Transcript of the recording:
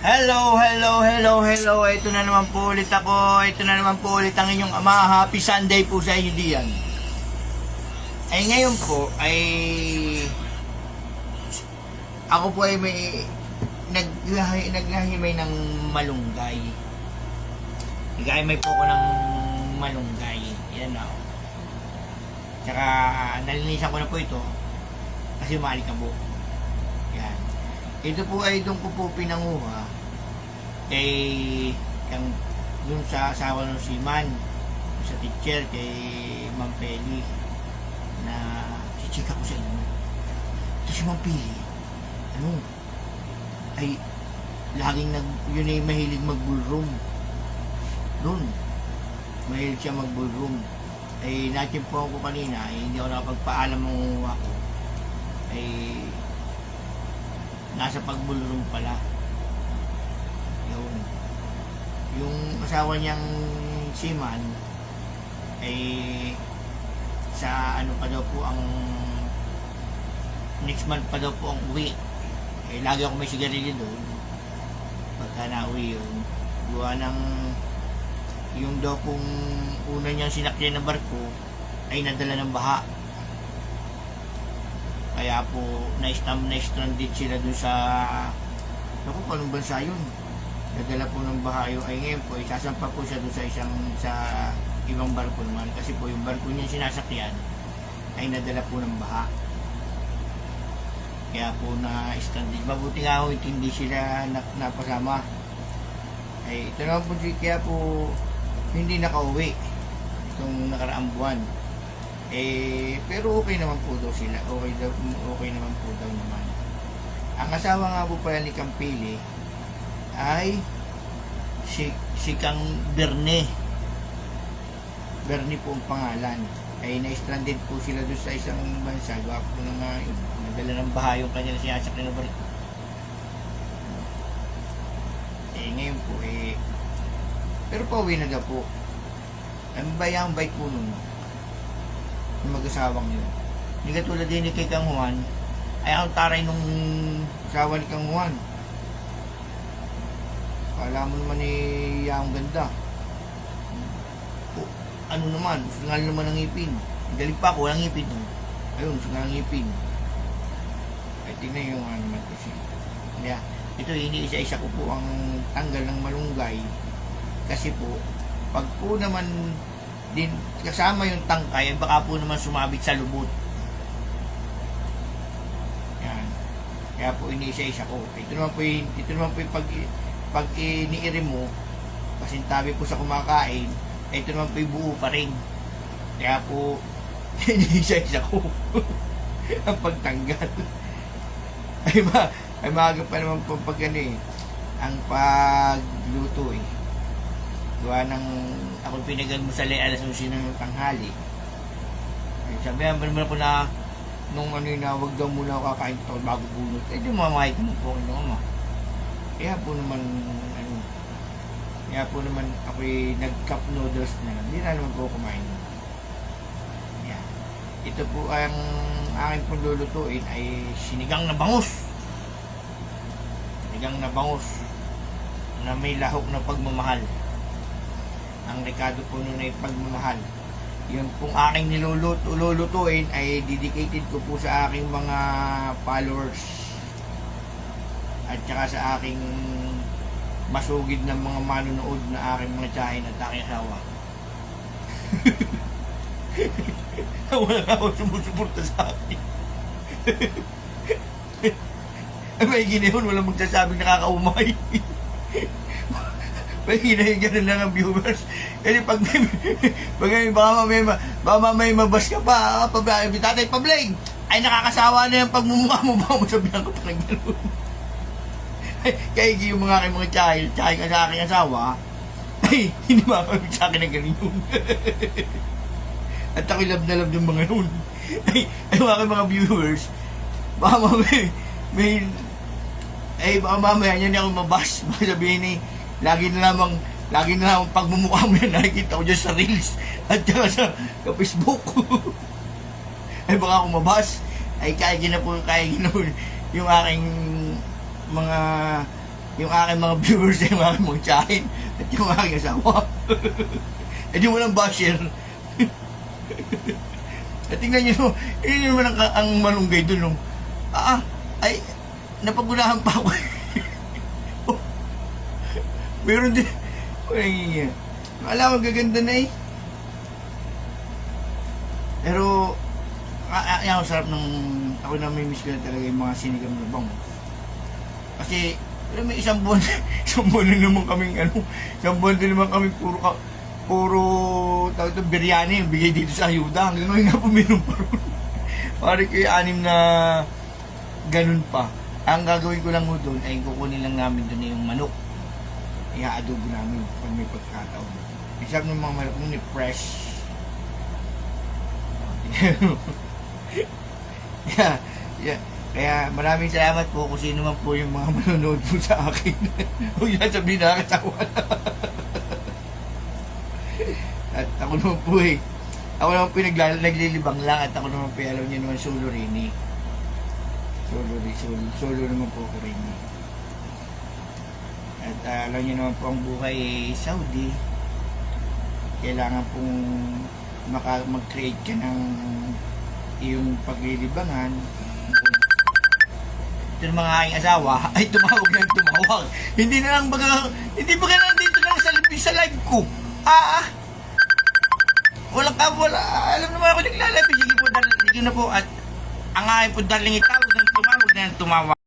Hello. Ito na naman po ulit ako. Ito na naman po ulit ang inyong ama. Happy Sunday po sa inyo diyan. Ay ngayon po ay ako po ay may naghahimay ng malunggay. Naghahimay po ako ng malunggay. Yan na. Tsaka nalinisan ko na po ito kasi maalikabok. Yan. Ito po ay doon ko po pinanguha kay yung sa asawa ng Siman, sa teacher kay Ma'am Peli na chichika ko sa inyo. Ito si Ma'am Peli ay laging yun ay mahilig mag-bullroom doon. Mahilig siya mag-bullroom. Ay natimpuhan ko kanina, hindi ako nakapagpaalam ng ako. Ay nasa pag-bullroom pala. Yung asawa niyang Siman ay sa ano pa daw po ang next month pa daw po ang uwi. Eh lagi ako may sigarilyo doon pagka na-uwi yun. Gawa ng yung daw kung una niyang sinakyan na barko ay nadala ng baha. Kaya po na-stranded sila doon sa naku, anong bansa yun? Nadala po ng baha yung ay ngayon po, isasampa po siya doon sa ibang barko naman kasi po yung barko niya sinasakyan ay nadala po ng baha. Kaya po na-stranded. Mabuti nga ho, hindi sila napasama. Ay ito naman po, kaya po hindi nakauwi itong nakaraang buwan. Pero okay naman po daw sila. Okay naman po daw naman. Ang asawa nga po pala ni Campili ay si Kang Berne. Berne po ang pangalan. Ay na-stranded po sila doon sa isang bansa. Gawa po na nga yun. Nadala ng baha yung kanya na sinasakyan na barko. Ngayon po pero pauwi na daw po. Ang bayang bike po nun yung mag-asawang yun. Hindi katulad din ni kay Kang Juan ay ang taray nung asawa ni Kang Juan. Kala mo naman ang ganda. Ano naman, singal naman ang ngipin. Galing pa ako, walang ngipin. Ayun, singal ang ngipin. Ay tingnan yung ano naman kasi. Kaya, ito hindi isa-isa ko po ang tanggal ng malunggay. Kasi po, pag po naman din kasama yung tangkay, baka po naman sumabit sa lubot. Yan. Kaya po ini-isa-isa ko. Ito naman po yung pag iniiri mo, pasintabi po sa kumakain, ito naman po yung buo pa rin. Kaya po, ini-isa-isa ko ang pagtanggal. Ay maaga pa naman po pag ang pagluto Gawa ng ako pinag-almusal ay alas 11 ng tanghali. Sabihan mo naman ako na nung na wag daw muna ako kakain ito bago bunot. Di mamahit mo po ano. Kaya po naman ako'y nag-cup noodles na. Hindi na naman po kumain. Yeah. Ito po ang aking pong lulutuin ay sinigang na bangus. Sinigang na bangus na may lahok na pagmamahal. Ang rekado po nun ay pagmamahal. Yung pong aking lulutuin ay dedicated ko po sa aking mga followers at saka sa aking masugid na mga manonood na aking mga tiyahin at aking asawa. Wala na ako sumusuporta sa akin. May ginihon, walang magsasabing nakakaumay. May ginahin lang ang viewers. Kasi pag baka may mabas ka pa, tatay Pabling, ay nakakasawa na yung pagmumukha mo ba mo sabihan ko pa ng gano'n. Kaya yung mga child, tsaka sa aking asawa, ay hindi makakabit sa akin ng gano'n. At ako'y love na love ng mga nun. Ay mga viewers, baka baka mamaya niya hindi ako mabas. Baka sabihin lagi na lamang pagmumukha mo yan nakikita ko dyan sa Reels at saka sa Facebook. Ay baka ako mabas. Ay kaya gina po yung aking mga yung aking mga viewers, yung aking mga tiyahin, at yung aking asawa. Eh di walang basher. At tingnan nyo, yun naman ang malunggay dun, no? Ay, napagunahan pa ako. Meron din. Ay, alam mo, gaganda na eh. Pero, ang sarap ng, ako na may miss ko na talaga yung mga sinigang na bango. Kasi, alam mo, isang buwan na naman kaming, isang buwan din naman kami puro, tawag ito, biryani, yung bigay dito sa ayuda. Hanggang ngayon nga puminom pa rin. Parang kayo 6 na ganun pa. Ang gagawin ko lang mo doon ay kukunin lang namin doon yung manok. Ia-adobo namin pag may pagkataon. Isang ng mga manok nun fresh. Yeah. Kaya maraming salamat po kung sino man po yung mga manonood po sa akin. Huwag yan sabihin na kasawa na. At ako naman po ako naman po naglilibang lang at ako naman po alam niyo naman solo rin eh. Solo naman po ako rin eh. At alam niyo naman po ang buhay Saudi. Kailangan pong mag-create ka ng iyong paglilibangan. Ito ng mga aking asawa ay tumawag. Hindi baga nandito lang sa live ko. Wala. Alam naman ako naglalabi. Sige na po. At ang aking po daling itawag ng tumawag.